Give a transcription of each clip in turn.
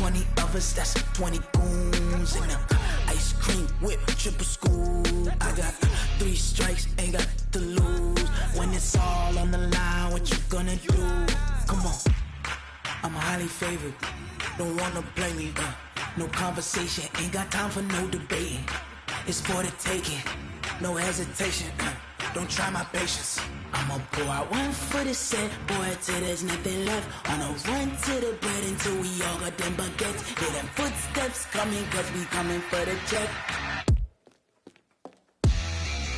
20 of us, that's 20 goons. And the ice cream whip, triple scoop. I got 3 strikes, ain't got to lose. When it's all on the line, what you gonna do? Come on, I'm highly favored. Don't wanna blame me, no conversation, ain't got time for no debating. It's for the taking, no hesitation, don't try my patience. I'ma pour out one for the set, boy, till there's nothing left. On a run to the bread until we all got them baguettes. Hear them footsteps coming, cause we coming for the check.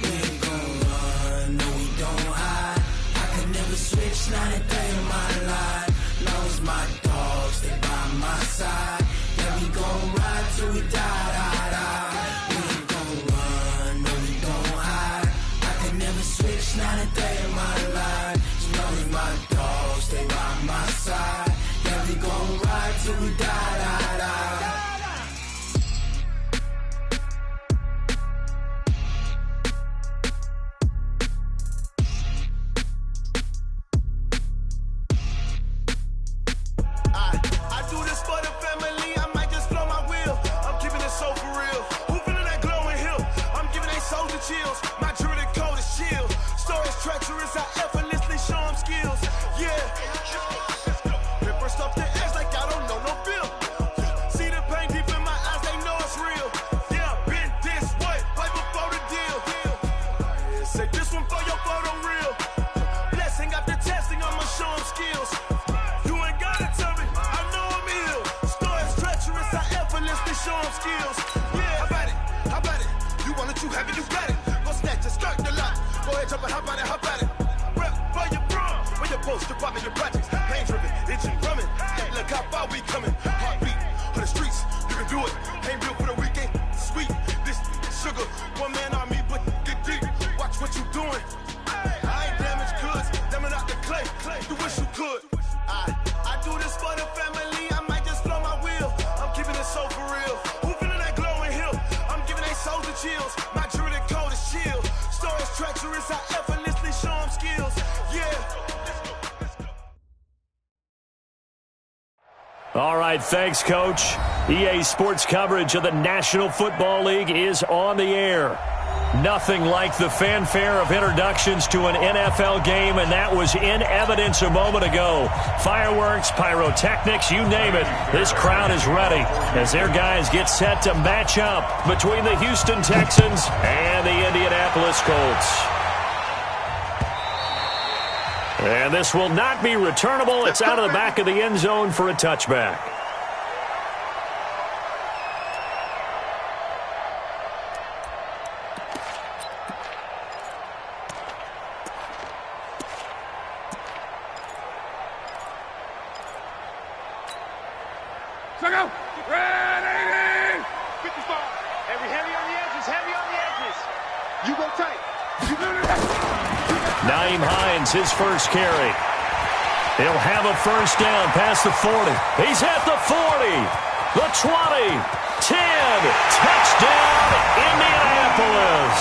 We ain't gon' run, no we don't hide. I can never switch, not a day in my life. Long as my dogs, they by my side. Yeah, we gon' ride till we die, die, die. We ain't gon' run, no we don't hide. I can never switch, not a day in my life. As long as my dogs, stay by my side. Yeah, we gon' ride till we die, die, die. Chills. My jewelry code is chill. Stories treacherous, I effortlessly show them skills. Yeah. Pepper stuff the edge like I don't know no feel. See the pain deep in my eyes, they know it's real. Yeah, been this way, way before the deal. Say this one for your photo reel. Blessing after testing, I'ma show them skills. You ain't gotta tell me, I know I'm ill. Stories treacherous, I effortlessly show them skills. Yeah, how about it? How about it? You want it, you have it, you got it. Go snatch it, start the lot. Go ahead, jump it, how about it, how about it? Rep for your bro, for your poster, popping your projects. Pain driven, itching, drumming. Look how far we coming. Heartbeat on the streets, you can do it. Ain't built for the weekend, sweet. This sugar, one man army, but get deep. Watch what you doing. I ain't damaged goods, damn it out the clay. You wish you could. I do this for the family, I might just blow my wheel. I'm keeping it so for real. Who feeling that glowing hill? I'm giving they souls the chills. My jewelry code is chill. Stories treacherous, I effortlessly show them skills. Yeah. All right, thanks, Coach. EA Sports coverage of the National Football League is on the air. Nothing like the fanfare of introductions to an NFL game, and that was in evidence a moment ago. Fireworks, pyrotechnics, you name it. This crowd is ready as their guys get set to match up between the Houston Texans and the Indianapolis Colts. And this will not be returnable. It's out of the back of the end zone for a touchback. Ready! 55. Heavy on the edges, heavy on the edges. You go tight. Naeem Hines, his first carry. He'll have a first down past the 40. He's at the 40, the 20, 10. Touchdown, Indianapolis.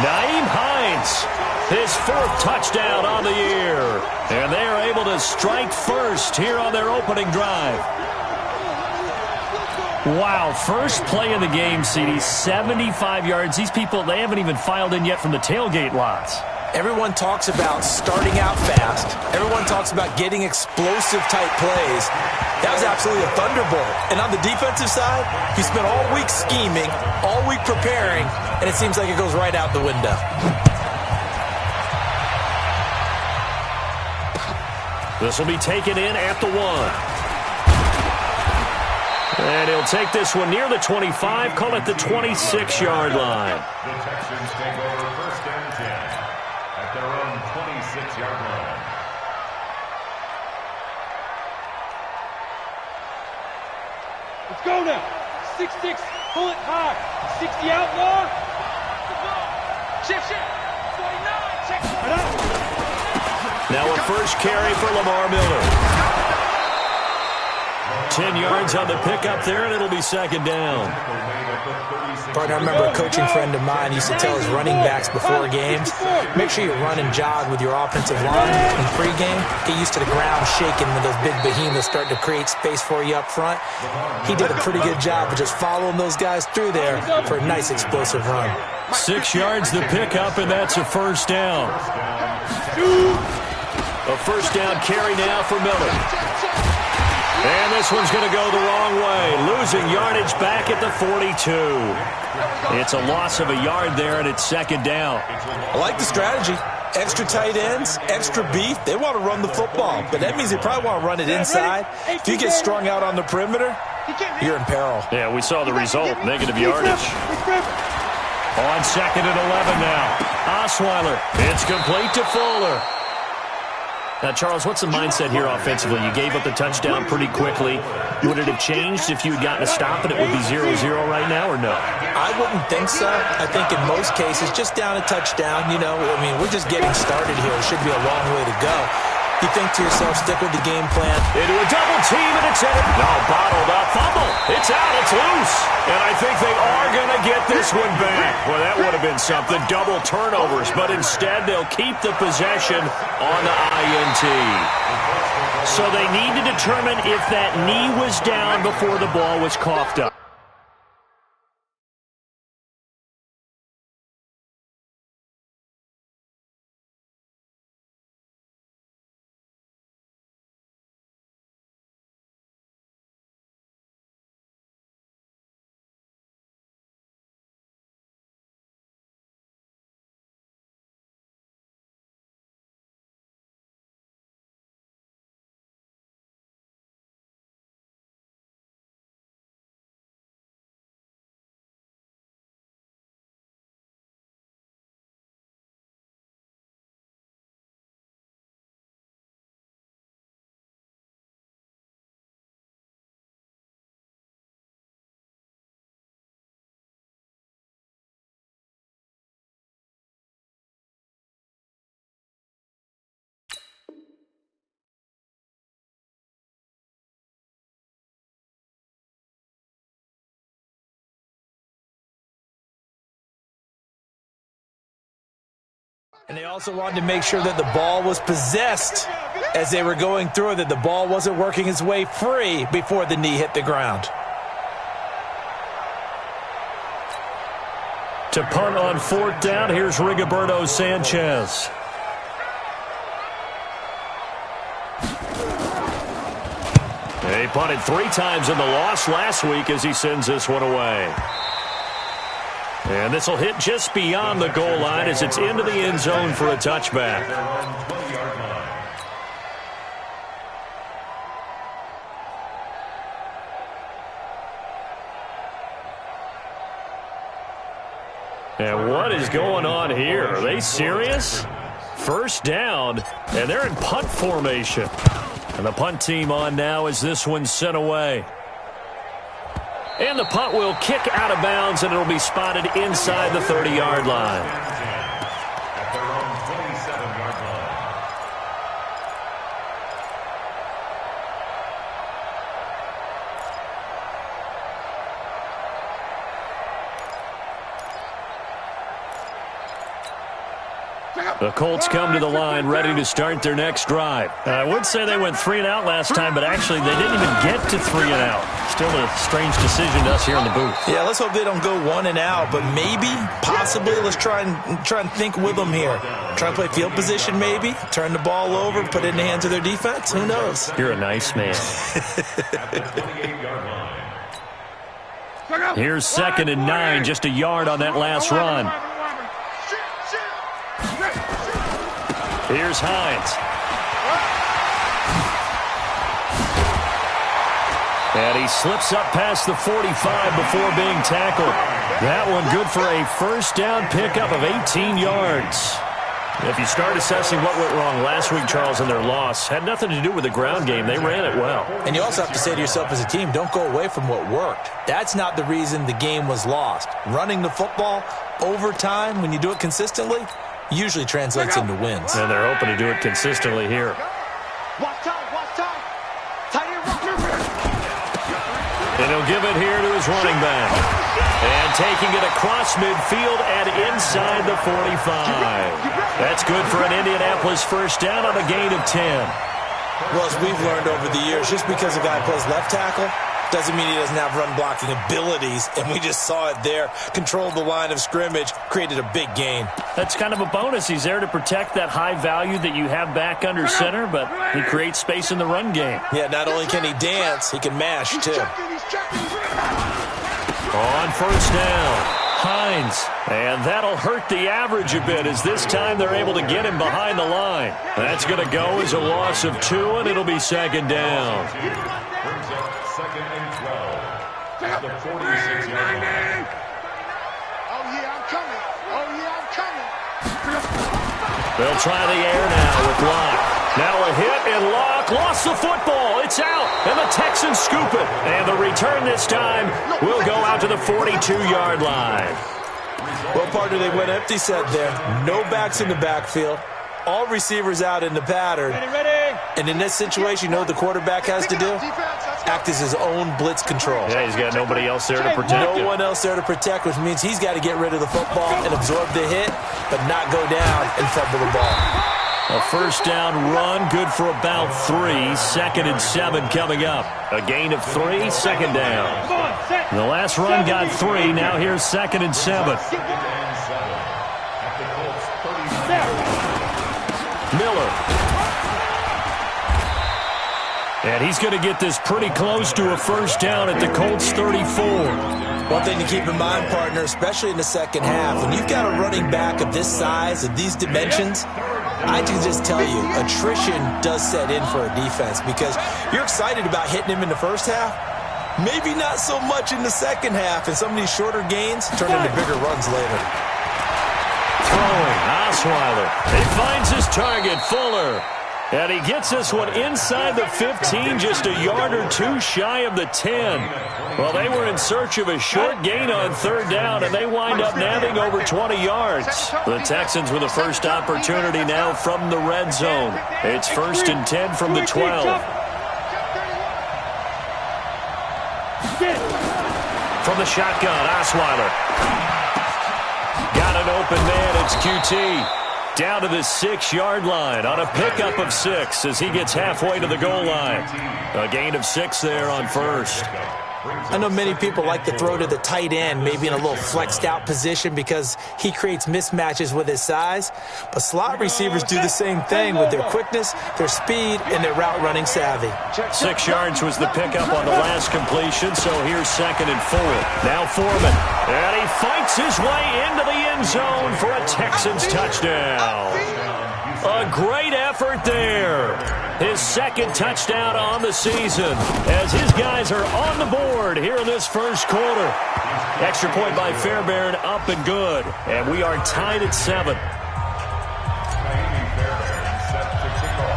Naeem Hines, his 4th touchdown on the year. And they are able to strike first here on their opening drive. Wow, first play of the game, CD, 75 yards. These people, they haven't even filed in yet from the tailgate lots. Everyone talks about starting out fast. Everyone talks about getting explosive-type plays. That was absolutely a thunderbolt. And on the defensive side, he spent all week scheming, all week preparing, and it seems like it goes right out the window. This will be taken in at the 1. And he'll take this one near the 25, call it the 26-yard line. The Texans take over first and 10 at their own 26-yard line. Let's go now. 6-6, pull it high. 60 outlaw. Shift. 49, check. Now a first carry for Lamar Miller. 10 yards on the pickup there, and it'll be second down. Partner, I remember a coaching friend of mine used to tell his running backs before games, make sure you run and jog with your offensive line in pregame. Get used to the ground shaking when those big behemoths start to create space for you up front. He did a pretty good job of just following those guys through there for a nice explosive run. 6 yards the pickup, and that's a first down. A first down carry now for Miller. And this one's going to go the wrong way. Losing yardage back at the 42. It's a loss of a yard there, and it's second down. I like the strategy. Extra tight ends, extra beef. They want to run the football, but that means they probably want to run it inside. If you get strung out on the perimeter, you're in peril. Yeah, we saw the result, negative yardage. On second and 11 now. Osweiler. It's complete to Fuller. Now, Charles, what's the mindset here offensively? You gave up the touchdown pretty quickly. Would it have changed if you had gotten a stop and it would be 0-0 right now, or no? I wouldn't think so. I think in most cases, just down a touchdown, you know, I mean, we're just getting started here. It should be a long way to go. You think to yourself, stick with the game plan. Into a double team, and it's in. No, bottled up. Fumble. It's out. It's loose. And I think they are going to get this one back. Well, that would have been something. Double turnovers. But instead, they'll keep the possession on the INT. So they need to determine if that knee was down before the ball was coughed up. And they also wanted to make sure that the ball was possessed as they were going through, that the ball wasn't working its way free before the knee hit the ground. To punt on fourth down, here's Rigoberto Sanchez. He punted 3 times in the loss last week as he sends this one away. And this will hit just beyond the goal line as it's into the end zone for a touchback. And what is going on here? Are they serious? First down, and they're in punt formation. And the punt team on now as this one's sent away. And the punt will kick out of bounds, and it'll be spotted inside the 30-yard line. At their own 27-yard line. The Colts come to the line ready to start their next drive. I would say they went 3 and out last time, but actually they didn't even get to 3 and out. Still a strange decision to us here in the booth. Yeah, let's hope they don't go 1 and out, but maybe, possibly, let's try and think with them here. Try and play field position maybe, turn the ball over, put it in the hands of their defense. Who knows? You're a nice man. Here's 2nd and 9, just a yard on that last run. Here's Hines. And he slips up past the 45 before being tackled. That one good for a first down pickup of 18 yards. If you start assessing what went wrong last week, Charles, in their loss, had nothing to do with the ground game. They ran it well. And you also have to say to yourself as a team, don't go away from what worked. That's not the reason the game was lost. Running the football over time, when you do it consistently, usually translates into wins. And they're hoping to do it consistently here. And he'll give it here to his running back. And taking it across midfield and inside the 45. That's good for an Indianapolis first down on a gain of 10. Well, as we've learned over the years, just because a guy plays left tackle doesn't mean he doesn't have run-blocking abilities, and we just saw it there. Controlled the line of scrimmage, created a big gain. That's kind of a bonus. He's there to protect that high value that you have back under center, but he creates space in the run game. Yeah, not only can he dance, he can mash, too. On first down, Hines. And that'll hurt the average a bit as this time they're able to get him behind the line. That's going to go as a loss of 2, and it'll be second down. Brings up second and 12 at the 46-yard line. Oh, yeah, I'm coming. Oh, yeah, I'm coming. They'll try the air now with Locke. Now a hit, and Locke lost the football. It's out, and the Texans scoop it. And the return this time will go out to the 42-yard line. Well, partner, they went empty set there. No backs in the backfield. All receivers out in the pattern. And in this situation, you know what the quarterback has to do? Act as his own blitz control. Yeah, he's got nobody else there to protect him. No one else there to protect, which means he's got to get rid of the football and absorb the hit, but not go down and fumble the ball. A first down run, good for about 3. Second and 7 coming up. A gain of 3, second down. The last run got 3. Now here's second and 7. Miller. And he's going to get this pretty close to a first down at the Colts 34. One thing to keep in mind, partner, especially in the second half, when you've got a running back of this size, of these dimensions, I can just tell you, attrition does set in for a defense because you're excited about hitting him in the first half. Maybe not so much in the second half, and some of these shorter gains turn into bigger runs later. Throwing, Osweiler. He finds his target, Fuller. And he gets this one inside the 15, just a yard or 2 shy of the 10. Well, they were in search of a short gain on third down, and they wind up nabbing over 20 yards. The Texans with a first opportunity now from the red zone. It's first and 10 from the 12. From the shotgun, Osweiler. Got an open man, it's QT. Down to the 6-yard line on a pickup of 6 as he gets halfway to the goal line. A gain of 6 there on first. I know many people like to throw to the tight end, maybe in a little flexed out position because he creates mismatches with his size. But slot receivers do the same thing with their quickness, their speed, and their route running savvy. 6 yards was the pickup on the last completion, so here's second and 4. Now Foreman, and he fights his way into the end zone for a Texans touchdown. A great effort there. His second touchdown on the season as his guys are on the board here in this first quarter. Extra point by Fairbairn, up and good. And we are tied at 7.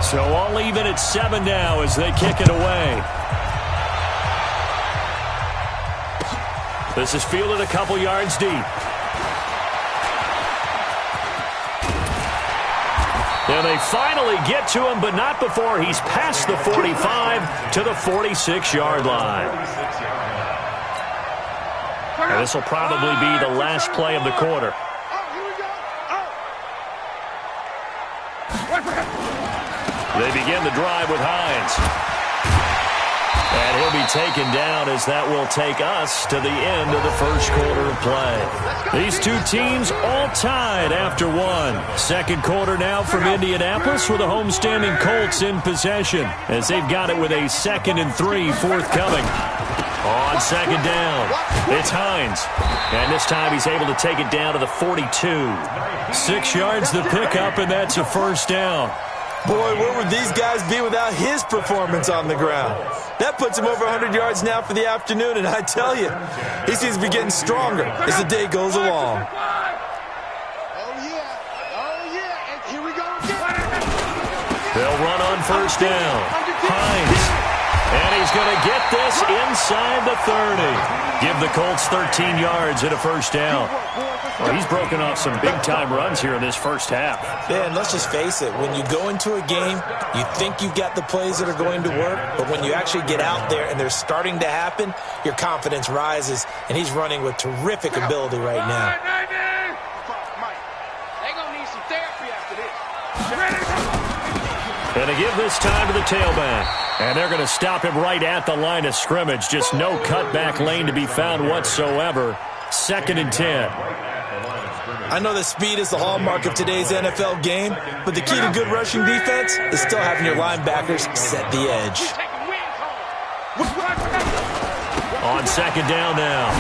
So all even at 7 now as they kick it away. This is fielded a couple yards deep. And they finally get to him, but not before he's past the 45 to the 46-yard line. And this will probably be the last play of the quarter. They begin the drive with Hines. And he'll be taken down as that will take us to the end of the first quarter of play. These two teams all tied after 1. Second quarter now from Indianapolis with the homestanding Colts in possession as they've got it with a 2nd and 3 forthcoming. On second down, it's Hines. And this time he's able to take it down to the 42. 6 yards the pickup, and that's a first down. Boy, where would these guys be without his performance on the ground? That puts him over 100 yards now for the afternoon, and I tell you, he seems to be getting stronger as the day goes along. And here we go again. They'll run on first down. Hines. And he's he's going to get this inside the 30. Give the Colts 13 yards and a first down. Well, he's broken off some big-time runs here in this first half. Yeah, and let's just face it. When you go into a game, you think you've got the plays that are going to work, but when you actually get out there and they're starting to happen, your confidence rises, and he's running with terrific ability right now. And to give this time to the tailback. And they're going to stop him right at the line of scrimmage. Just no cutback lane to be found whatsoever. 2nd and 10. I know that speed is the hallmark of today's NFL game, but the key to good rushing defense is still having your linebackers set the edge. On 2nd down now,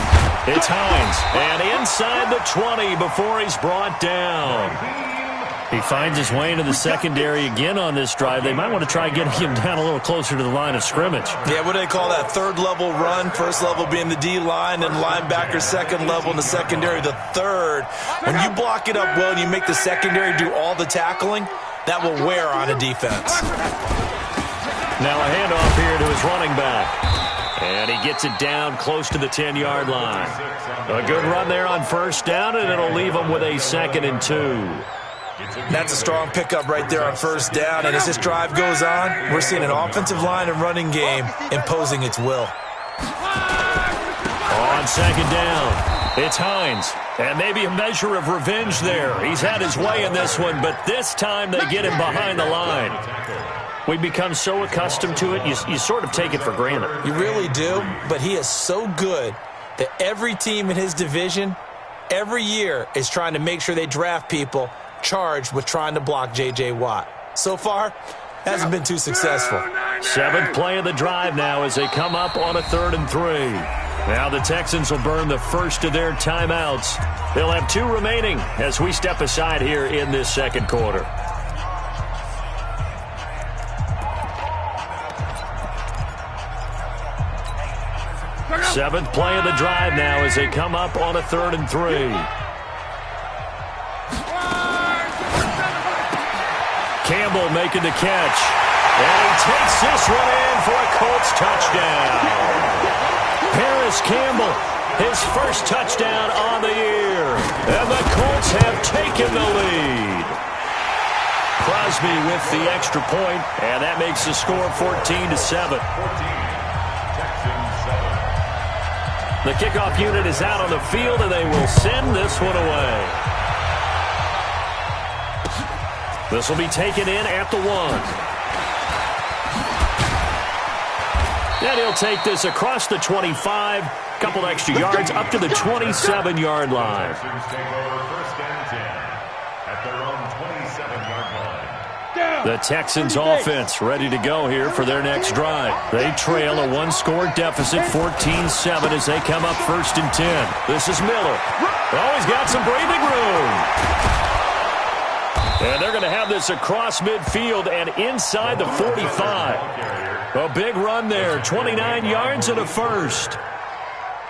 it's Hines. And inside the 20 before he's brought down. He finds his way into the secondary again on this drive. They might want to try getting him down a little closer to the line of scrimmage. Yeah, what do they call that? 3rd level run, 1st level being the D-line, and linebacker 2nd level in the secondary, the 3rd. When you block it up well and you make the secondary do all the tackling, that will wear on a defense. Now a handoff here to his running back. And he gets it down close to the 10-yard line. A good run there on 1st down, and it'll leave him with a 2nd and 2. That's a strong pickup right there on 1st down, and as this drive goes on, we're seeing an offensive line and running game imposing its will. On 2nd down, it's Hines, and maybe a measure of revenge there. He's had his way in this one, but this time they get him behind the line. We become so accustomed to it, you sort of take it for granted. You really do, but he is so good that every team in his division, every year, is trying to make sure they draft people charged with trying to block J.J. Watt. So far, hasn't been too successful. 7th play of the drive now as they come up on a 3rd and 3. Now the Texans will burn the first of their timeouts. They'll have 2 remaining as we step aside here in this 2nd quarter. Seventh play of the drive now as they come up on a 3rd and 3. Campbell making the catch. And he takes this one in for a Colts touchdown. Paris Campbell, his first touchdown on the year. And the Colts have taken the lead. Crosby with the extra point, and that makes the score 14-7. The kickoff unit is out on the field, and they will send this one away. This will be taken in at the 1. And he'll take this across the 25, couple extra yards up to the 27-yard line. The Texans offense ready to go here for their next drive. They trail a 1-score deficit, 14-7 as they come up 1st and 10. This is Miller. Oh, he's got some breathing room. And they're going to have this across midfield and inside the 45. A big run there, 29 yards and a first.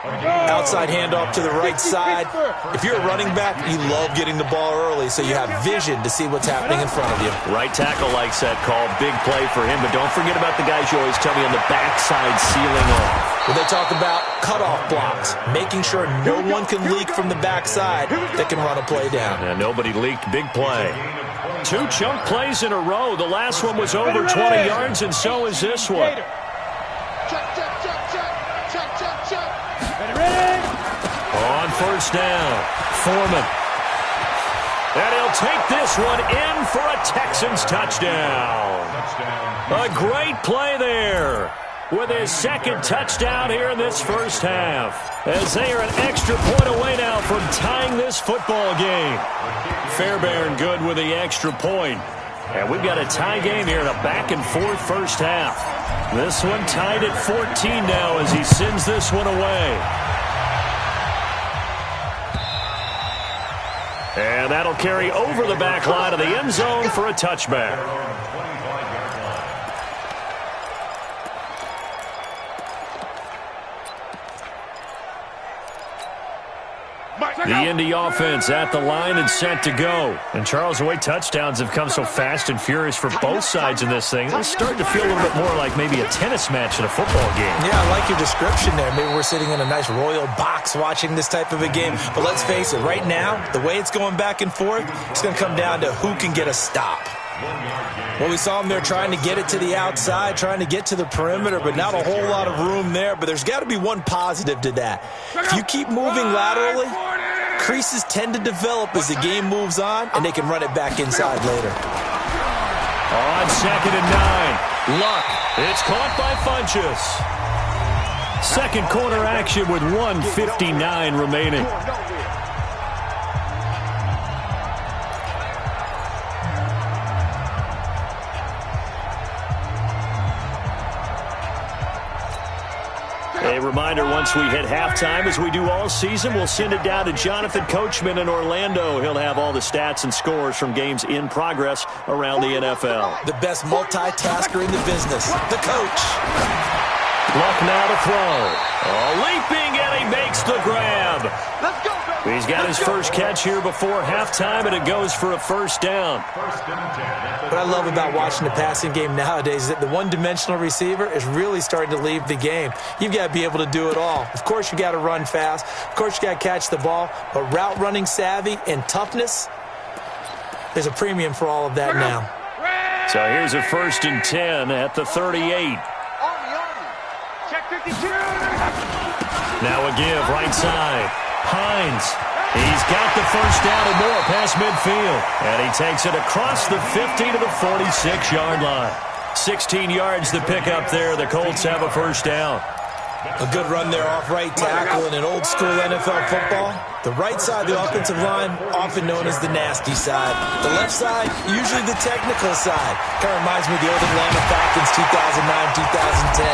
Outside handoff to the right side. If you're a running back, you love getting the ball early so you have vision to see what's happening in front of you. Right tackle likes that call. Big play for him, but don't forget about the guys you always tell me on the backside sealing off. Well, they talk about cutoff blocks, making sure no one can leak from the backside that can run a play down. And nobody leaked. Big play. 2 chunk plays in a row. The last one was over 20 yards, and so is this one. On 1st down, Foreman. And he'll take this one in for a Texans touchdown. A great play there with his 2nd touchdown here in this first half. As they are an extra point away now from tying this football game. Fairbairn good with the extra point. And we've got a tie game here in a back-and-forth first half. This one tied at 14 now as he sends this one away. And that'll carry over the back line of the end zone for a touchback. The Indy offense at the line and set to go. And Charles, the way touchdowns have come so fast and furious for both sides in this thing, it's starting to feel a little bit more like maybe a tennis match in a football game. Yeah, I like your description there. Maybe we're sitting in a nice royal box watching this type of a game. But let's face it, right now, the way it's going back and forth, it's going to come down to who can get a stop. Well, we saw them there trying to get it to the outside, trying to get to the perimeter, but not a whole lot of room there. But there's got to be one positive to that. If you keep moving laterally, creases tend to develop as the game moves on, and they can run it back inside later. On 2nd and 9, Luck. It's caught by Funchess. Second quarter action with 1:59 remaining. A reminder, once we hit halftime, as we do all season, we'll send it down to Jonathan Coachman in Orlando. He'll have all the stats and scores from games in progress around the NFL. The best multitasker in the business, the coach. Luck now to throw. Leaping, and he makes the grab. Let's go, baby. He's got his first catch here before halftime, and it goes for a first down. What I love about watching the passing game nowadays is that the one-dimensional receiver is really starting to leave the game. You've got to be able to do it all. Of course, you got to run fast. Of course, you got to catch the ball. But route running savvy and toughness, there's a premium for all of that now. So here's a 1st and 10 at the 38. Check 52. Now a give, right side. Hines. He's got the first down and more past midfield. And he takes it across the 50 to the 46-yard line. 16 yards to pick up there. The Colts have a first down. A good run there off right tackle in an old-school NFL football. The right side of the offensive line, often known as the nasty side. The left side, usually the technical side. Kind of reminds me of the old Atlanta Falcons 2009-2010.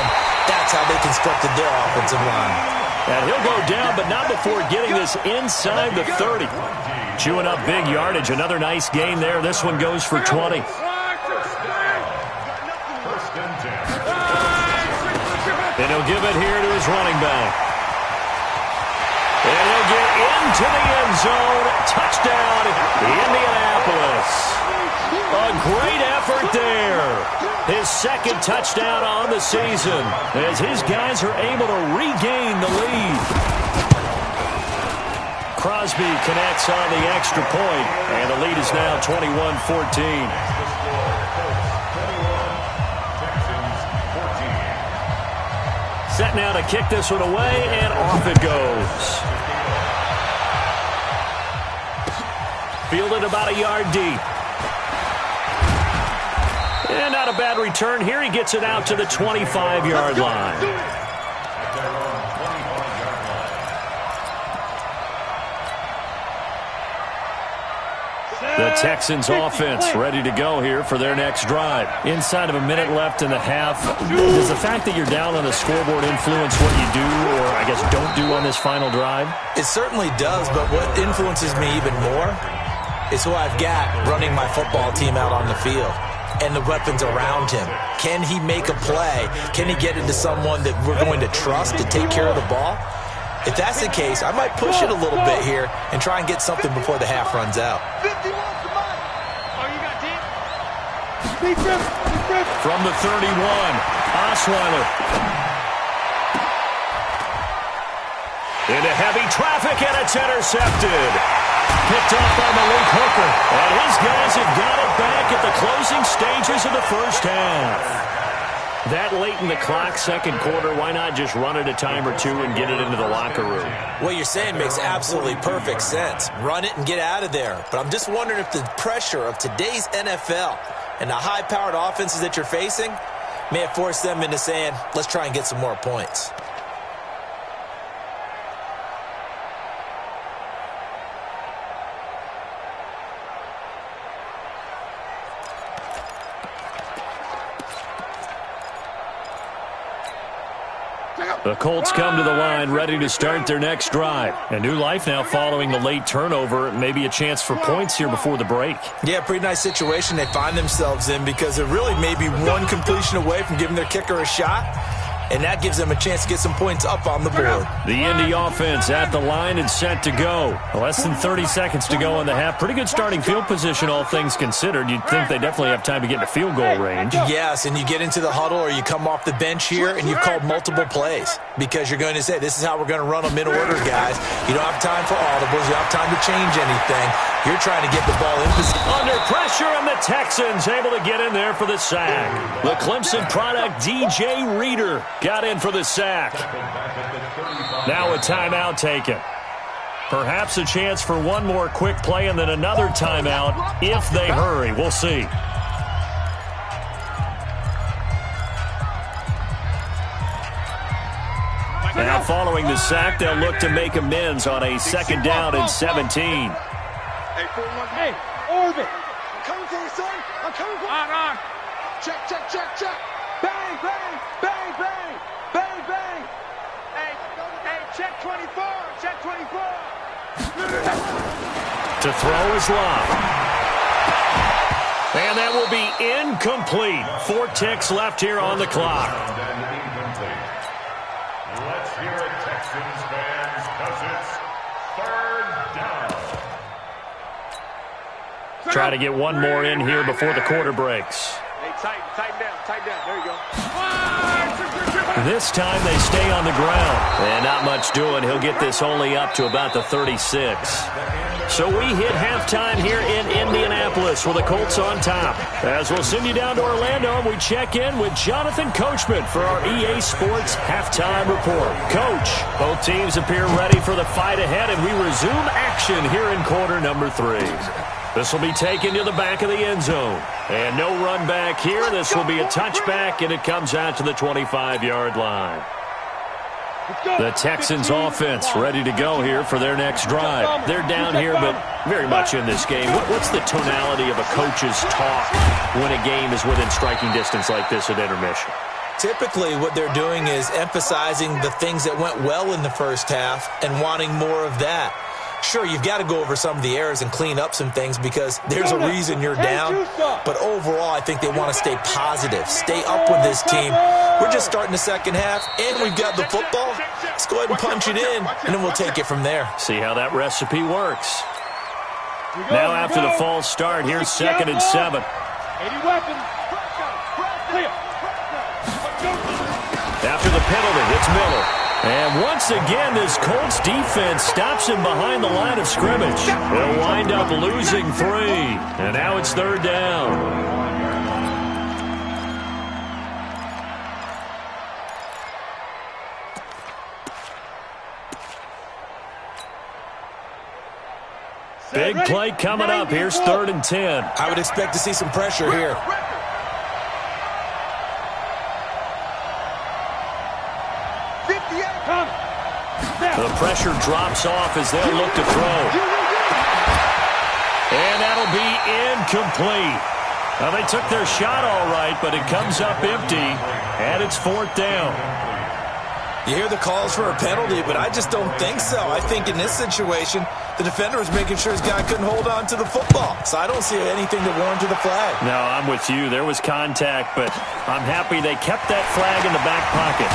That's how they constructed their offensive line. And he'll go down, but not before getting this inside the 30. Chewing up big yardage. Another nice gain there. This one goes for 20. And he'll give it here to his running back. And he'll get into the end zone. Touchdown, Indianapolis. A great effort there. His second touchdown on the season as his guys are able to regain the lead. Crosby connects on the extra point, and the lead is now 21-14. Set now to kick this one away, and off it goes. Fielded about a yard deep. And not a bad return here. He gets it out to the 25-yard line. The Texans offense ready to go here for their next drive. Inside of a minute left in the half, does the fact that you're down on the scoreboard influence what you do or, I guess, don't do on this final drive? It certainly does, but what influences me even more is who I've got running my football team out on the field and the weapons around him. Can he make a play? Can he get into someone that we're going to trust to take care of the ball? If that's the case, I might push it a little bit here and try and get something before the half runs out. From the 31, Osweiler. Into heavy traffic, and it's intercepted. Picked up by Malik Hooker. And his guys have got it back at the closing stages of the first half. That late in the clock, second quarter, why not just run it a time or two and get it into the locker room? What you're saying makes absolutely perfect sense. Run it and get out of there. But I'm just wondering if the pressure of today's NFL and the high-powered offenses that you're facing may have forced them into saying, let's try and get some more points. The Colts come to the line ready to start their next drive. A new life now following the late turnover. Maybe a chance for points here before the break. Yeah, pretty nice situation they find themselves in because they're really maybe one completion away from giving their kicker a shot. and that gives them a chance to get some points up on the board. The Indy offense at the line and set to go. Less than 30 seconds to go in the half. Pretty good starting field position, all things considered. You'd think they definitely have time to get into field goal range. Yes, and you get into the huddle or you come off the bench here and you've called multiple plays because you're going to say, this is how we're going to run them in order, guys. You don't have time for audibles. You don't have time to change anything. You're trying to get the ball in position. Under pressure, and the Texans able to get in there for the sack. The Clemson product, DJ Reader, got in for the sack. Now a timeout taken. Perhaps a chance for one more quick play and then another timeout if they hurry. We'll see. Now following the sack, they'll look to make amends on a second down and 17. Hey, Orville. I'm coming for you, son. I'm coming for you. On. Check. Bang, bang, bang, bang, bang, bang. Hey, check 24. Check 24. To throw is Love. And that will be incomplete. 4 ticks left here on the clock. Let's hear it, Texans fans, because it's 3rd down. Try to get one more in here before the quarter breaks. Hey, tighten down. There you go. This time they stay on the ground. And not much doing. He'll get this only up to about the 36. So we hit halftime here in Indianapolis with the Colts on top. As we'll send you down to Orlando, and we check in with Jonathan Coachman for our EA Sports Halftime Report. Coach, both teams appear ready for the fight ahead, and we resume action here in quarter number 3. This will be taken to the back of the end zone. And no run back here. This will be a touchback, and it comes out to the 25-yard line. The Texans offense ready to go here for their next drive. They're down here, but very much in this game. What's the tonality of a coach's talk when a game is within striking distance like this at intermission? Typically, what they're doing is emphasizing the things that went well in the first half and wanting more of that. Sure, you've got to go over some of the errors and clean up some things because there's a reason you're down. But overall, I think they want to stay positive, stay up with this team. We're just starting the second half, and we've got the football. Let's go ahead and punch it in, and then we'll take it from there. See how that recipe works. Now after the false start, here's 2nd and 7. 80 weapons. Clear. After the penalty, it's Miller. And once again, this Colts defense stops him behind the line of scrimmage. They'll wind up losing 3. And now it's 3rd down. Big play coming up. Here's 3rd and 10. I would expect to see some pressure here. The pressure drops off as they'll look to throw. And that'll be incomplete. Well, they took their shot all right, but it comes up empty, and it's 4th down. You hear the calls for a penalty, but I just don't think so. I think in this situation, the defender was making sure his guy couldn't hold on to the football. So I don't see anything to warrant to the flag. No, I'm with you. There was contact, but I'm happy they kept that flag in the back pocket.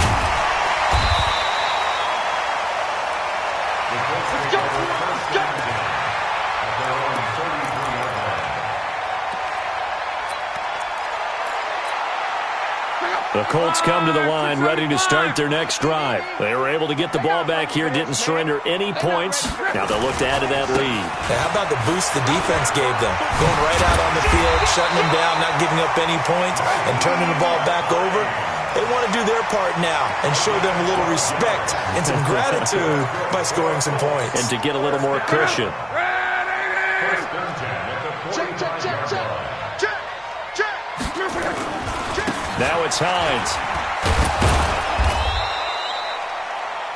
The Colts come to the line ready to start their next drive. They were able to get the ball back here, didn't surrender any points. Now they'll look to add to that lead. Hey, how about the boost the defense gave them? Going right out on the field, shutting them down, not giving up any points, and turning the ball back over. They want to do their part now and show them a little respect and some gratitude by scoring some points. And to get a little more cushion. Now it's Hines.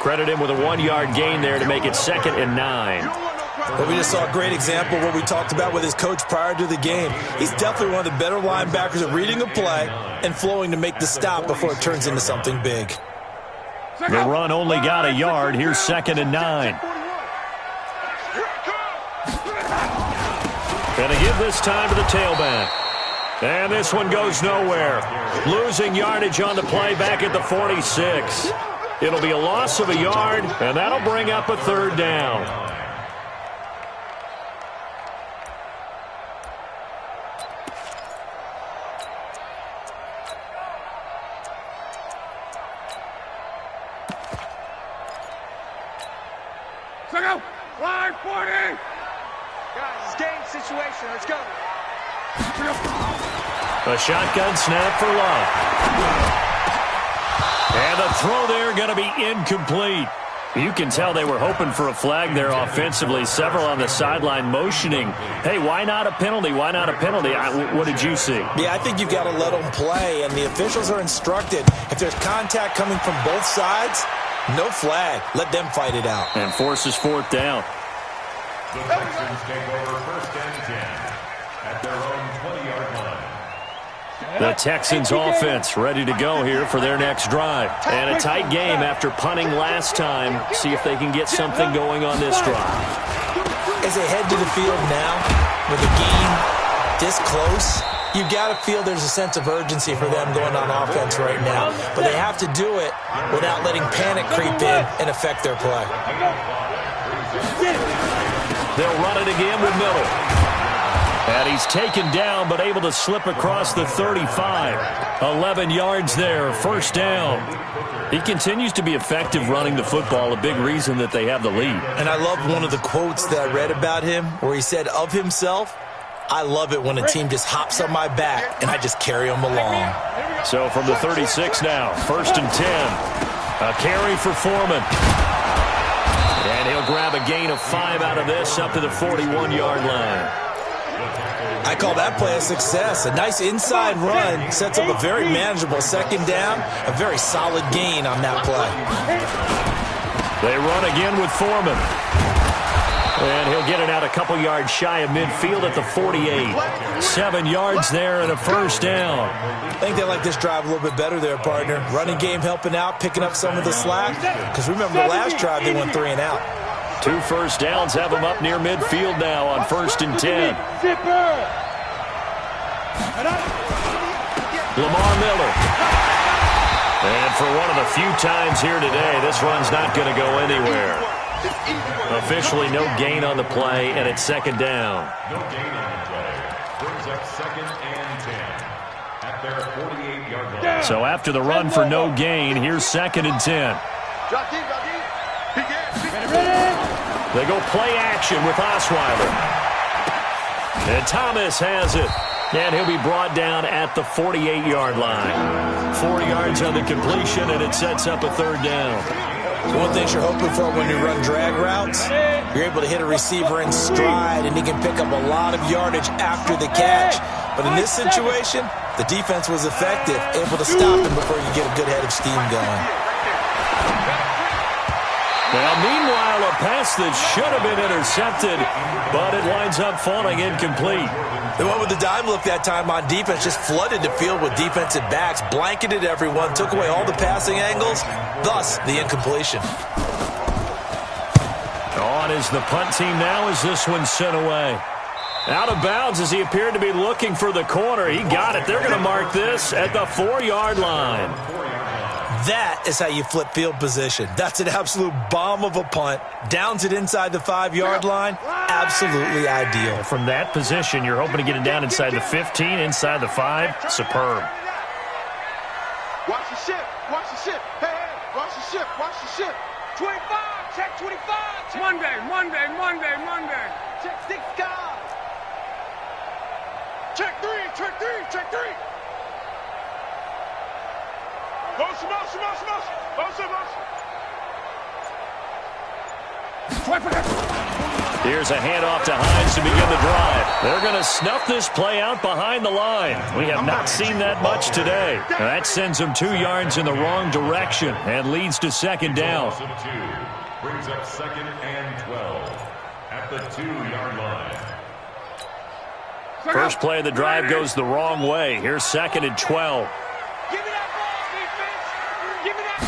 Credit him with a 1-yard gain there to make it 2nd and 9. Well, we just saw a great example of what we talked about with his coach prior to the game. He's definitely one of the better linebackers at reading a play and flowing to make the stop before it turns into something big. The run only got a yard. Here's 2nd and 9. And to give this time to the tailback. And this one goes nowhere. Losing yardage on the play back at the 46. It'll be a loss of a yard, and that'll bring up a third down. Line 40! Guys, it's game situation. Let's go. A shotgun snap for Love. And the throw there going to be incomplete. You can tell they were hoping for a flag there offensively. Several on the sideline motioning. Hey, why not a penalty? Why not a penalty? What did you see? Yeah, I think you've got to let them play, and the officials are instructed. If there's contact coming from both sides, no flag. Let them fight it out. And forces fourth down. The Texans take over first and 10 at their own 20-yard line. The Texans offense ready to go here for their next drive. And a tight game after punting last time. See if they can get something going on this drive. As they head to the field now, with the game this close, you've got to feel there's a sense of urgency for them going on offense right now. But they have to do it without letting panic creep in and affect their play. They'll run it again with Miller. And he's taken down but able to slip across the 35. 11 yards there, first down. He continues to be effective running the football, a big reason that they have the lead. And I love one of the quotes that I read about him where he said of himself, I love it when a team just hops on my back and I just carry them along. So from the 36 now, first and 10. A carry for Foreman. And he'll grab a gain of 5 out of this up to the 41-yard line. I call that play a success. A nice inside run sets up a very manageable second down, a very solid gain on that play. They run again with Foreman. And he'll get it out a couple yards shy of midfield at the 48. 7 yards there and a first down. I think they like this drive a little bit better there, partner. Running game helping out, picking up some of the slack. Because remember, the last drive they went 3 and out. 2 first downs have them up near midfield now on first and 10. Lamar Miller. And for one of the few times here today, this run's not going to go anywhere. Officially no gain on the play, and it's second down. No gain on the play. Brings up second and 10 at their 48-yard line. So after the run for no gain, here's second and 10. They go play action with Osweiler. And Thomas has it. And he'll be brought down at the 48-yard line. 4 yards on the completion, and it sets up a third down. So one thing you're hoping for when you run drag routes, you're able to hit a receiver in stride, and he can pick up a lot of yardage after the catch. But in this situation, the defense was effective, able to stop him before you get a good head of steam going. Now, meanwhile, a pass that should have been intercepted, but it winds up falling incomplete. They went with the dime look that time on defense, just flooded the field with defensive backs, blanketed everyone, took away all the passing angles, thus the incompletion. On is the punt team now as this one's sent away. Out of bounds as he appeared to be looking for the corner. He got it. They're going to mark this at the 4-yard line. That is how you flip field position. That's an absolute bomb of a punt. Downs it inside the 5-yard line. Absolutely ideal. From that position, you're hoping to get it down inside the 15, inside the 5. Superb. Watch the ship. Watch the ship. Hey, hey. Watch the ship. Watch the ship. 25. Check 25. Check. Monday. Check 6 guys. Check 3. Check 3. Motion. Here's a handoff to Hines to begin the drive. They're going to snuff this play out behind the line. We have not seen that much today. Now that sends them 2 yards in the wrong direction and leads to second down. Brings up second and 12 at the 2-yard line. First play of the drive goes the wrong way. Here's second and 12. Give me that ball, defense. Give me that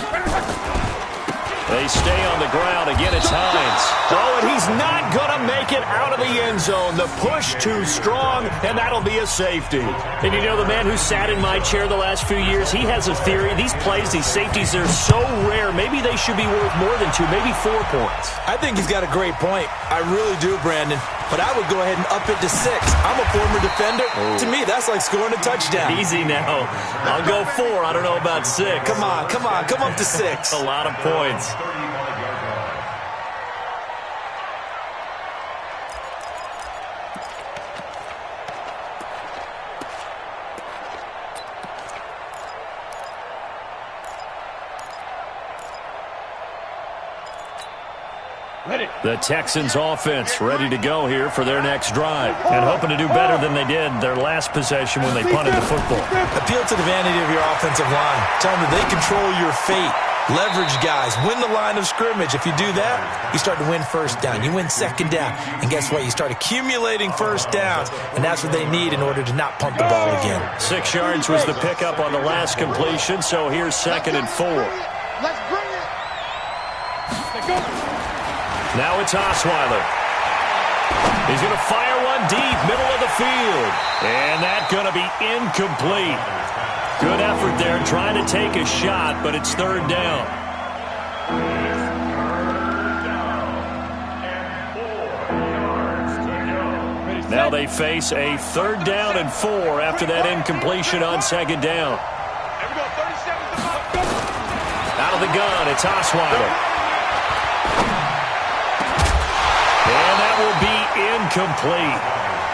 ball. They stay on the ground. Again, it's Hines. Oh, and he's not going to make it out of the end zone. The push too strong, and that'll be a safety. And you know, the man who sat in my chair the last few years, he has a theory. These plays, these safeties, they're so rare. Maybe they should be worth more than 2, maybe 4 points. I think he's got a great point. I really do, Brandon. But I would go ahead and up it to 6. I'm a former defender. To me, that's like scoring a touchdown. Easy now. I'll go 4. I don't know about 6. Come on. Come up to 6. A lot of points. The Texans offense ready to go here for their next drive and hoping to do better than they did their last possession when they punted the football. Appeal to the vanity of your offensive line. Tell them that they control your fate. Leverage guys. Win the line of scrimmage. If you do that, you start to win first down. You win second down. And guess what? You start accumulating first downs. And that's what they need in order to not punt the ball again. 6 yards was the pickup on the last completion, so here's 2nd and 4. Let's bring it. Now it's Osweiler. He's going to fire one deep, middle of the field. And that's going to be incomplete. Good effort there trying to take a shot, but it's 3rd down. Now they face a 3rd down and 4 after that incompletion on 2nd down. Out of the gun, it's Osweiler. And that will be incomplete.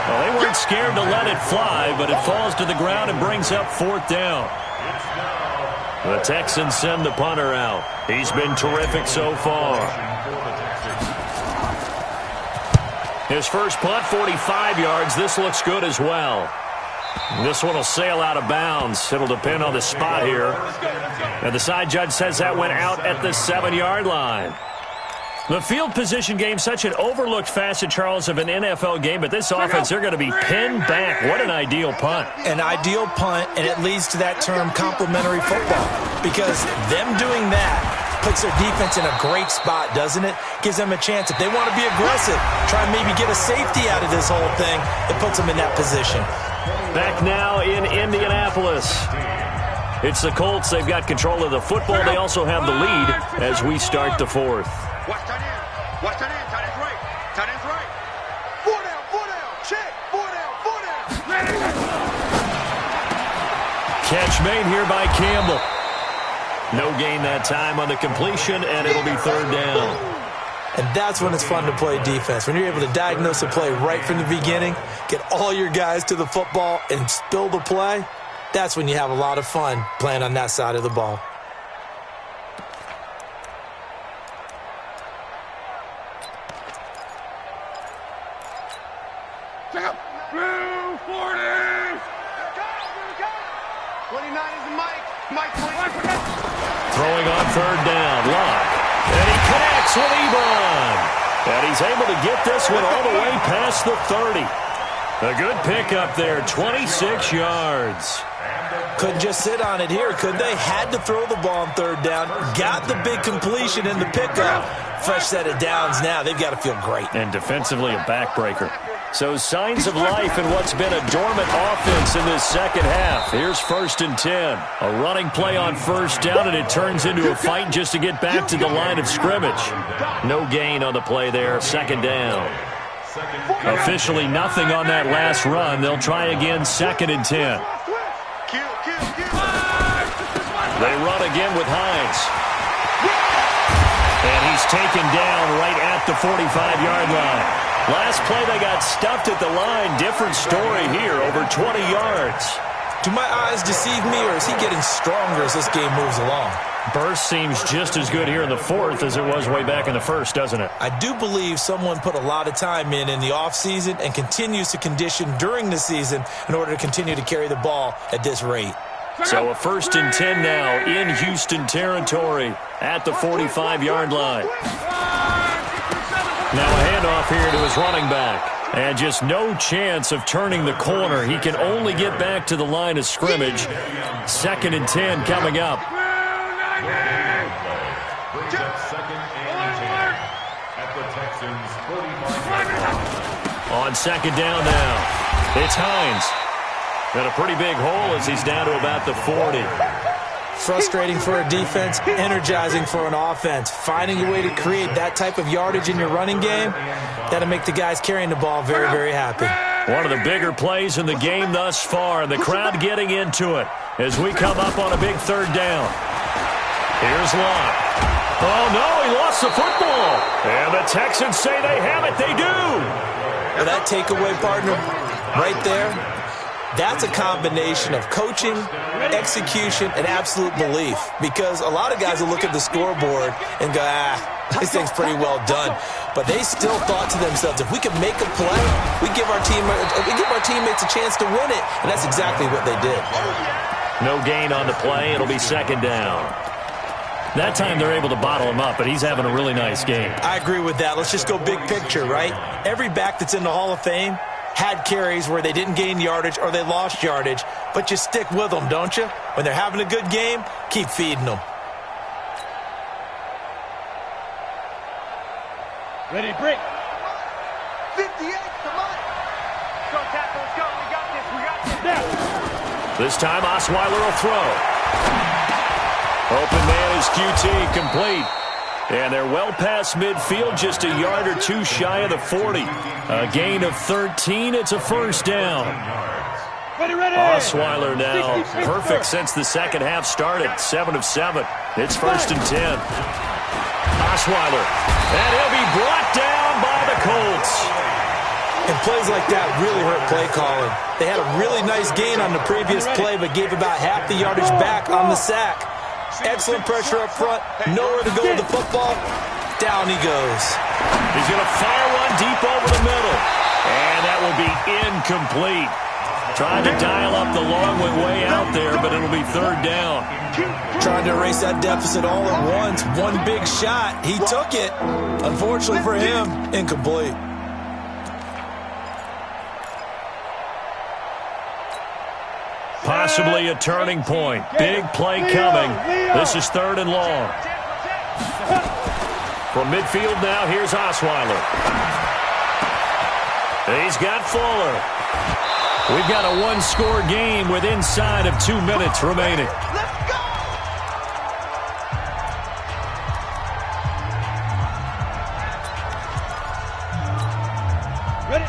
Well, they weren't scared to let it fly, but it falls to the ground and brings up 4th down. The Texans send the punter out. He's been terrific so far. His first punt, 45 yards. This looks good as well. This one will sail out of bounds. It'll depend on the spot here. And the side judge says that went out at the 7-yard line. The field position game, such an overlooked facet, Charles, of an NFL game, but this offense, they're going to be pinned back. What an ideal punt. An ideal punt, and it leads to that term complementary football, because them doing that puts their defense in a great spot, doesn't it? Gives them a chance. If they want to be aggressive, try and maybe get a safety out of this whole thing, it puts them in that position. Back now in Indianapolis. It's the Colts. They've got control of the football. They also have the lead as we start the 4th. Watch tight end. Watch tight end. Tight end's right. Tight end's right. 4 down. Check. 4 down. Catch made here by Campbell. No gain that time on the completion, and it'll be 3rd down. And that's when it's fun to play defense. When you're able to diagnose a play right from the beginning, get all your guys to the football, and spill the play, that's when you have a lot of fun playing on that side of the ball. Blue 40. 29 is the Mike 20. Throwing on 3rd down. Locke. And he connects with Ebron. And he's able to get this one all the way past the 30. A good pickup there. 26 yards. Couldn't just sit on it here, could they? Had to throw the ball on 3rd down. Got the big completion in the pickup. Fresh set of downs now. They've got to feel great. And defensively a backbreaker. So signs of life in what's been a dormant offense in this second half. Here's 1st and 10. A running play on 1st down, and it turns into a fight just to get back to the line of scrimmage. No gain on the play there. 2nd down. Officially nothing on that last run. They'll try again 2nd and 10. They run again with Hines. And he's taken down right at the 45-yard line. Last play, they got stuffed at the line. Different story here, over 20 yards. Do my eyes deceive me, or is he getting stronger as this game moves along? Burst seems just as good here in the 4th as it was way back in the 1st, doesn't it? I do believe someone put a lot of time in the offseason and continues to condition during the season in order to continue to carry the ball at this rate. So a 1st and 10 now in Houston territory at the 45-yard line. Now a handoff here to his running back. And just no chance of turning the corner. He can only get back to the line of scrimmage. 2nd and 10 coming up. Brings up 2nd and 10 at the Texans' 45-yard line. On 2nd down now, it's Hines. Got a pretty big hole as he's down to about the 40. Frustrating for a defense, energizing for an offense. Finding a way to create that type of yardage in your running game, that'll make the guys carrying the ball very, very happy. One of the bigger plays in the game thus far, and the crowd getting into it as we come up on a big 3rd down. Here's Locke. Oh, no, he lost the football. And the Texans say they have it. They do. Well, that takeaway, partner, right there, that's a combination of coaching, execution, and absolute belief. Because a lot of guys will look at the scoreboard and go, this thing's pretty well done. But they still thought to themselves, if we can make a play, we give our teammates a chance to win it. And that's exactly what they did. No gain on the play. It'll be 2nd down. That time they're able to bottle him up, but he's having a really nice game. I agree with that. Let's just go big picture, right? Every back that's in the Hall of Fame had carries where they didn't gain yardage or they lost yardage, but you stick with them, don't you? When they're having a good game, keep feeding them. Ready, break. 58, come on. Go, tackle, let's go. We got this, Now. This time Osweiler will throw. Open man is QT, complete. And they're well past midfield, just a yard or two shy of the 40. A gain of 13, it's a 1st down. Ready. Osweiler now, perfect since the second half started, 7 of 7. It's 1st and 10. Osweiler, and he'll be brought down by the Colts. And plays like that really hurt play calling. They had a really nice gain on the previous play, but gave about half the yardage back on the sack. Excellent pressure up front. Nowhere to go with the football. Down he goes. He's going to fire one deep over the middle. And that will be incomplete. Trying to dial up the long way out there, but it'll be 3rd down. Trying to erase that deficit all at once. One big shot. He took it. Unfortunately for him, incomplete. Possibly a turning point. Big play coming. This is 3rd and long. From midfield now, here's Osweiler. He's got Fuller. We've got a 1-score game with inside of 2 minutes remaining.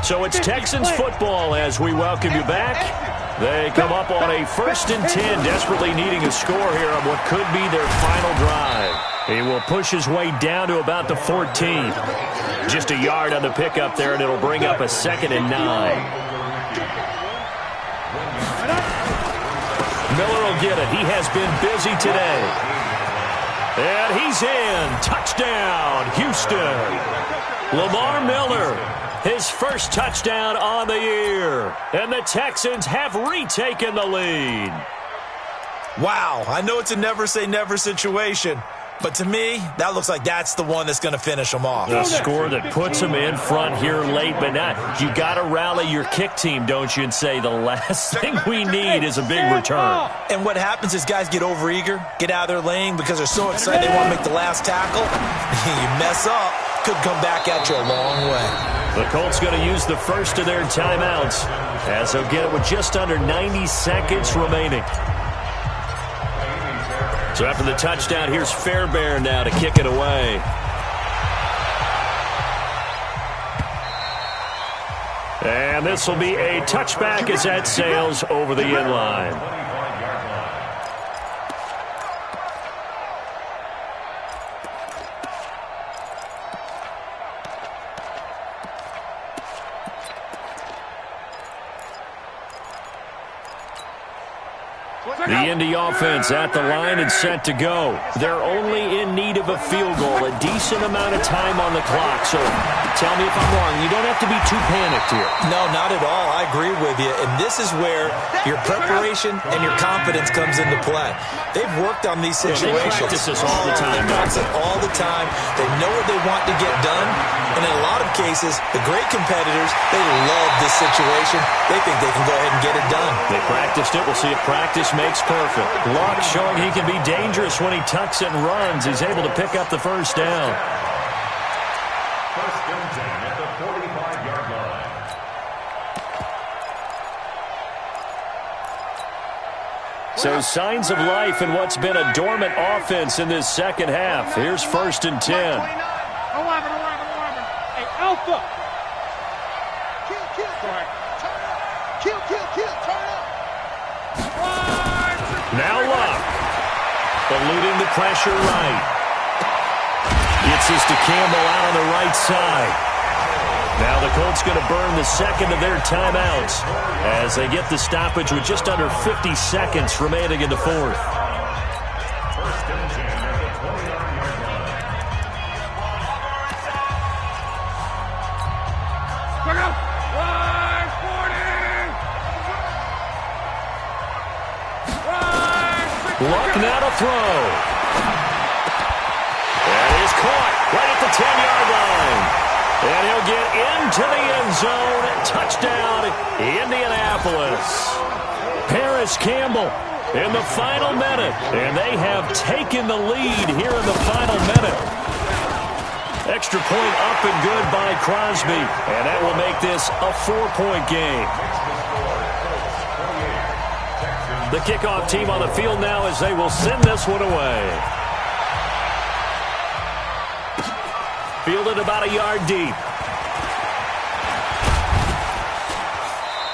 So it's Texans football as we welcome you back. They come up on a 1st and 10, desperately needing a score here on what could be their final drive. He will push his way down to about the 14. Just a yard on the pickup there, and it'll bring up a 2nd and 9. Miller will get it. He has been busy today. And he's in. Touchdown, Houston. Lamar Miller. His first touchdown on the year. And the Texans have retaken the lead. Wow, I know it's a never-say-never situation, but to me, that looks like that's the one that's going to finish them off. The score that puts them in front here late, but now you got to rally your kick team, don't you, and say the last thing we need is a big return. And what happens is guys get overeager, get out of their lane because they're so excited they want to make the last tackle. You mess up, could come back at you a long way. The Colts going to use the first of their timeouts as they'll get it with just under 90 seconds remaining. So after the touchdown, here's Fairbairn now to kick it away. And this will be a touchback as that sails over the end line. The Indy offense at the line and set to go. They're only in need of a field goal, a decent amount of time on the clock. So tell me if I'm wrong. You don't have to be too panicked here. No, not at all. I agree with you. And this is where your preparation and your confidence comes into play. They've worked on these situations. They practice this all the time. They practice it all the time. They know what they want to get done. And in a lot of cases, the great competitors, they love this situation. They think they can go ahead and get it done. They practiced it. We'll see if practice makes perfect. Luck showing he can be dangerous when he tucks it and runs. He's able to pick up the first down. First and 10 at the 45-yard line. So signs of life in what's been a dormant offense in this second half. Here's first and 10. 11. Hey, Alpha. Kill, turn up. Now Luck. Eluding the pressure right. Gets this to Campbell out on the right side. Now the Colts going to burn the second of their timeouts as they get the stoppage with just under 50 seconds remaining in the fourth. First and 10 at the 20-yard line. Look out. Rise, 40. Rise, 60. Luck now to throw. That is caught right at the 10-yard line. And he'll get into the end zone. Touchdown, Indianapolis. Paris Campbell in the final minute. And they have taken the lead here in the final minute. Extra point up and good by Crosby. And that will make this a 4-point game. The kickoff team on the field now as they will send this one away. Fielded about a yard deep.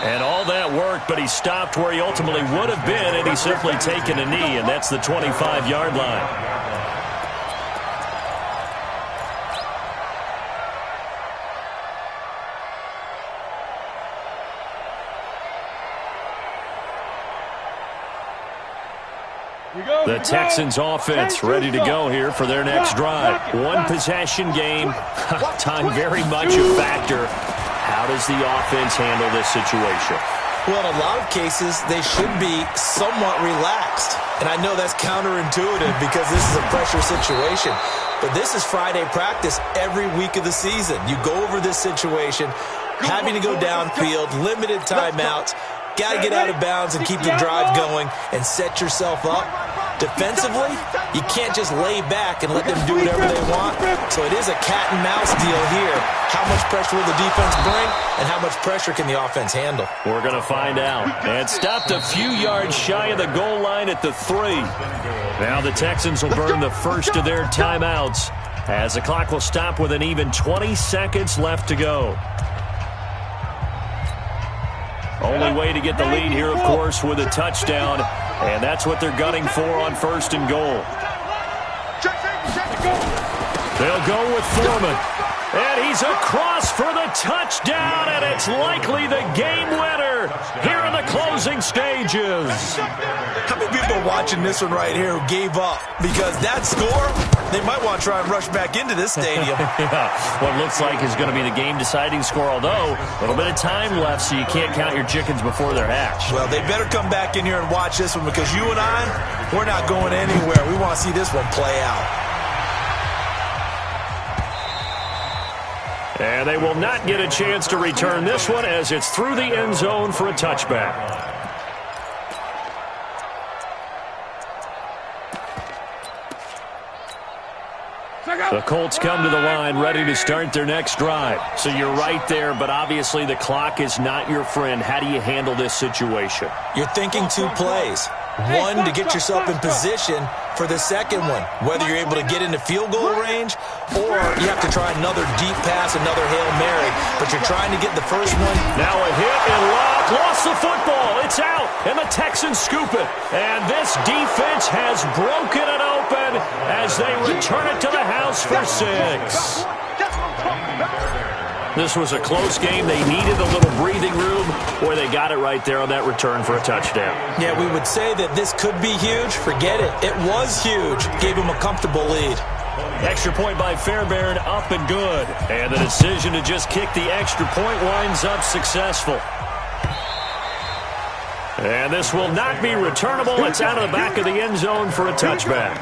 And all that worked, but he stopped where he ultimately would have been, and he's simply taken a knee, and that's the 25-yard line. The Texans offense ready to go here for their next drive. One possession game. Time very much a factor. How does the offense handle this situation? Well, in a lot of cases, they should be somewhat relaxed. And I know that's counterintuitive because this is a pressure situation. But this is Friday practice every week of the season. You go over this situation, having to go downfield, limited timeouts. Got to get out of bounds and keep the drive going and set yourself up. Defensively, you can't just lay back and let them do whatever they want. So it is a cat and mouse deal here. How much pressure will the defense bring and how much pressure can the offense handle? We're going to find out. And stopped a few yards shy of the goal line at the 3. Now the Texans will burn the first of their timeouts as the clock will stop with an even 20 seconds left to go. Only way to get the lead here, of course, with a touchdown. And that's what they're gunning for on first and goal. They'll go with Foreman. And he's across for the touchdown, and it's likely the game winner here in the closing stages. How many people are watching this one right here who gave up? Because that score, they might want to try and rush back into this stadium. Yeah, what looks like is going to be the game-deciding score, although a little bit of time left, so you can't count your chickens before they're hatched. Well, they better come back in here and watch this one because you and I, we're not going anywhere. We want to see this one play out. And they will not get a chance to return this one as it's through the end zone for a touchback. The Colts come to the line ready to start their next drive. So you're right there, but obviously the clock is not your friend. How do you handle this situation? You're thinking 2 plays. One, to get yourself in position for the second one, whether you're able to get into field goal range or you have to try another deep pass, another Hail Mary, but you're trying to get the first one. Now a hit and Luck lost the football. It's out, and the Texans scoop it. And this defense has broken it open as they return it to the house for 6. This was a close game. They needed a little breathing room, or they got it right there on that return for a touchdown. Yeah, we would say that this could be huge. Forget it. It was huge. Gave them a comfortable lead. Extra point by Fairbairn, up and good. And the decision to just kick the extra point winds up successful. And this will not be returnable. It's out of the back of the end zone for a touchback.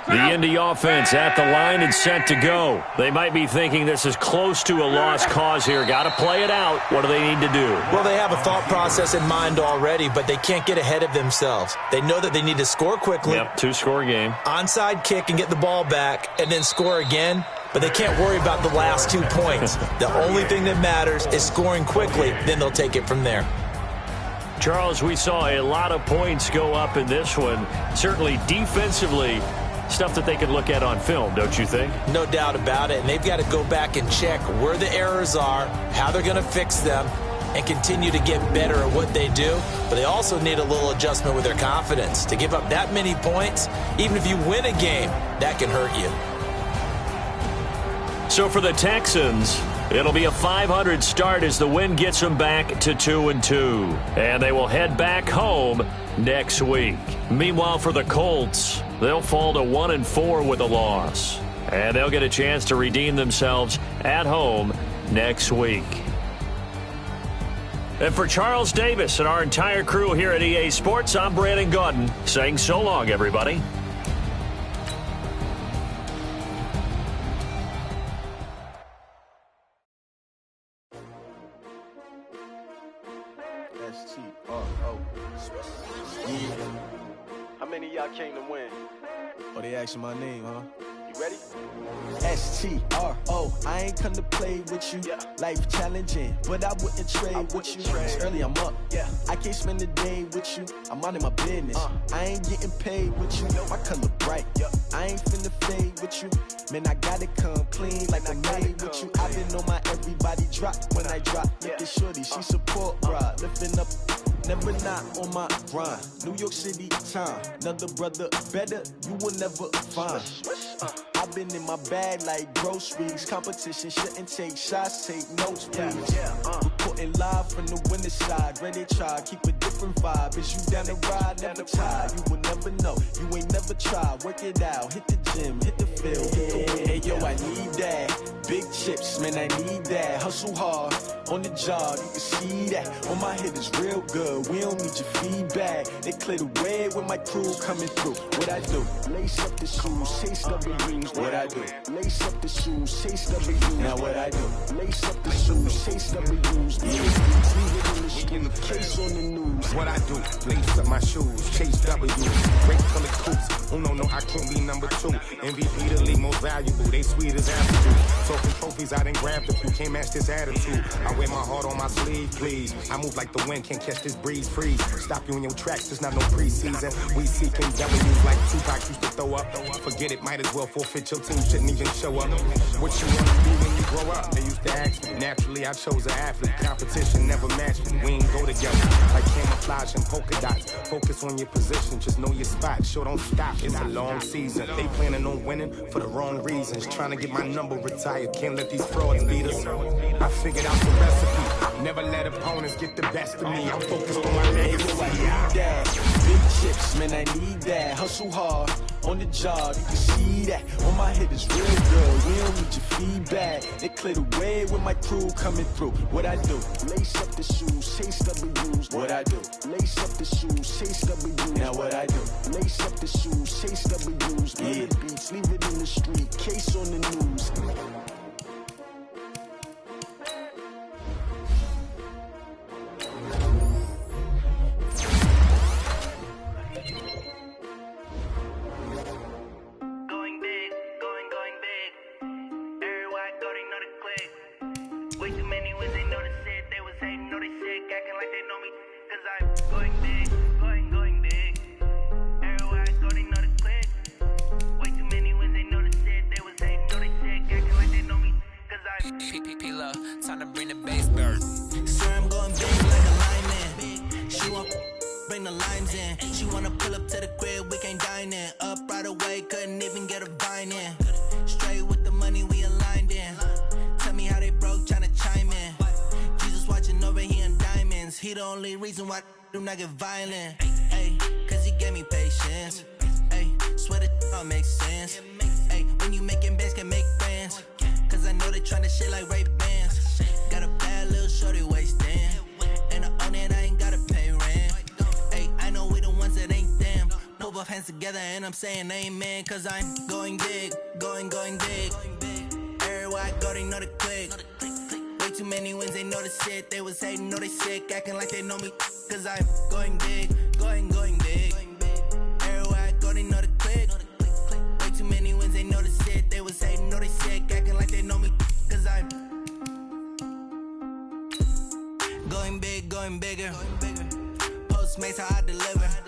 The Indy offense at the line and set to go. They might be thinking this is close to a lost cause here. Got to play it out. What do they need to do? Well, they have a thought process in mind already, but they can't get ahead of themselves. They know that they need to score quickly. Yep, 2-score game. Onside kick and get the ball back and then score again. But they can't worry about the last 2 points. The only thing that matters is scoring quickly. Then they'll take it from there. Charles, we saw a lot of points go up in this one. Certainly defensively, stuff that they could look at on film, don't you think? No doubt about it. And they've got to go back and check where the errors are, how they're going to fix them, and continue to get better at what they do. But they also need a little adjustment with their confidence. To give up that many points, even if you win a game, that can hurt you. So for the Texans, it'll be a 500 start as the win gets them back to 2-2. And they will head back home next week. Meanwhile, for the Colts, they'll fall to 1-4 with a loss. And they'll get a chance to redeem themselves at home next week. And for Charles Davis and our entire crew here at EA Sports, I'm Brandon Gaudin saying so long, everybody. How many of y'all came to win? Oh, they asking my name, huh? You ready? S-T-R-O, I ain't come to play with you. Life challenging, but I wouldn't trade with you. It's early, I'm up. I can't spend a day with you. I'm out of my business. I ain't getting paid with you. My color bright. I ain't finna fade with you. Man, I gotta come clean like I made with you. I've been on my everybody drop when I drop. Look at shorty, she support, bruh. Lifting up, never not on my grind. New York City time, another brother better, you will never find. I've been in my bag like groceries. Competition shouldn't take shots, take notes, please. Reporting live from the winter side. Ready to try, keep a different vibe. Is you down the ride, never tired. You will never know, you ain't never tried. Work it out, hit the gym, hit the field, hit the win. Hey yo, I need that. Big chips, man, I need that. Hustle hard, on the job, you can see that. On my head is real good, we don't need your feedback. They clear the way with my crew coming through. What I do? Lace up the shoes, chase W's. What I do? Lace up the shoes, chase W's. Now what I do? Lace up the shoes, chase W's. Leave it in the street, case on the news. What I do? Lace up my shoes, chase W's. Great color coops. Oh no, I can't be number 2. MVP the league most valuable. They sweet as apple. Talking trophies, I done grabbed a few. Can't match this attitude. I wear my heart on my sleeve, please. I move like the wind, can't catch this breeze, freeze. Stop you in your tracks, it's not no preseason. We seeking W's like Tupac used to throw up. Forget it, might as well forfeit your team, shouldn't even show up. What you wanna be when you grow up? They used to ask me. Naturally, I chose an athlete. Competition never matched me. We ain't go together. Like camouflage and polka dots. Focus on your position, just know your spot. Sure, don't stop, it's a long season. They planning on winning for the wrong reasons. Trying to get my number retired, can't let these frauds beat us. I figured out the recipe. Never let opponents get the best of me. I'm focused on my legacy. I need that. Big chips, man, I need that. Hustle hard, on the job, you can see that. On my head is real good, we don't need your feedback. They clear the way with my crew coming through. What I do? Lace up the shoes, chase W's. What I do? Lace up the shoes, chase W's. Now what I do? Lace up the shoes, chase W's. Yeah. Beats, leave it in the street, case on the news. Time to bring the bass bird. Sir, I'm going big like a lineman. She won't bring the lines in. She wanna pull up to the crib, we can't dine in. Up right away, couldn't even get a vine in. Straight with the money we aligned in. Tell me how they broke, tryna chime in. Jesus watching over here in diamonds. He the only reason why I do not get violent. Ay, cause he gave me patience. Ay, swear that all makes sense. Ay, when you making bands can make friends. Cause I know they tryna shit like Ray-Bans. Got a bad little shorty wasting. And I own it, I ain't gotta pay rent. Ay, I know we the ones that ain't them. Move both hands together and I'm saying amen, cause I'm going big, going big. Everywhere I go, they know the click. Way too many wins, they know the shit. They was hating, know they sick, acting like they know me, cause I'm going big, going big. Everywhere I go, they know the click. Way too many wins, they know the shit. They was hating, know they sick, acting like they know me, cause I'm going big, going bigger. Postmates how I deliver.